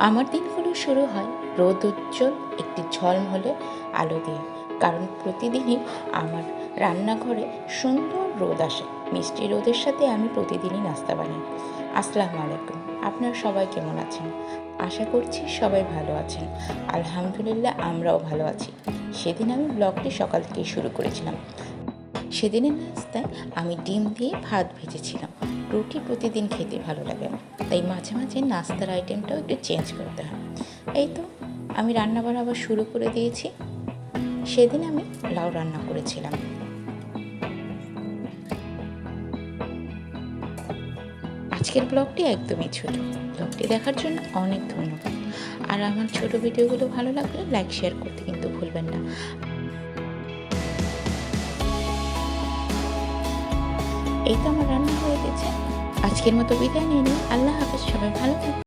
আমার দিনগুলো শুরু হয় রোদোজ্জ্বল একটি ঝলমলে আলো দিয়ে। কারণ প্রতিদিনই আমার রান্নাঘরে সুন্দর রোদ আসে। মিষ্টি রোদের সাথে আমি প্রতিদিনই নাস্তা বানাই। আসসালামু আলাইকুম, আপনারা সবাই কেমন আছেন? আশা করছি সবাই ভালো আছেন। আলহামদুলিল্লাহ, আমরাও ভালো আছি। সেদিন আমি ব্লগটি সকাল থেকেই শুরু করেছিলাম। সেদিনের নাস্তায় আমি ডিম দিয়ে ভাত ভেজেছিলাম। রুটি প্রতিদিন খেতে ভালো লাগে না, তাই মাঝে মাঝে নাস্তার আইটেমটাও একটু চেঞ্জ করতে হয়। এই তো আমি রান্নাবাড়া আবার শুরু করে দিয়েছি। সেদিন আমি লাউ রান্না করেছিলাম। আজকের ব্লগটি একদমই ছোট। ব্লগটি দেখার জন্য অনেক ধন্যবাদ। আর আমার ছোট ভিডিওগুলো ভালো লাগলে লাইক শেয়ার করতে কিন্তু ভুলবেন না। এই তো আমার রান্না হয়ে গেছে। আজকের মতো বিদায় নিয়ে নিই। আল্লাহ হাফেজ, সবাই ভালো থাকবেন।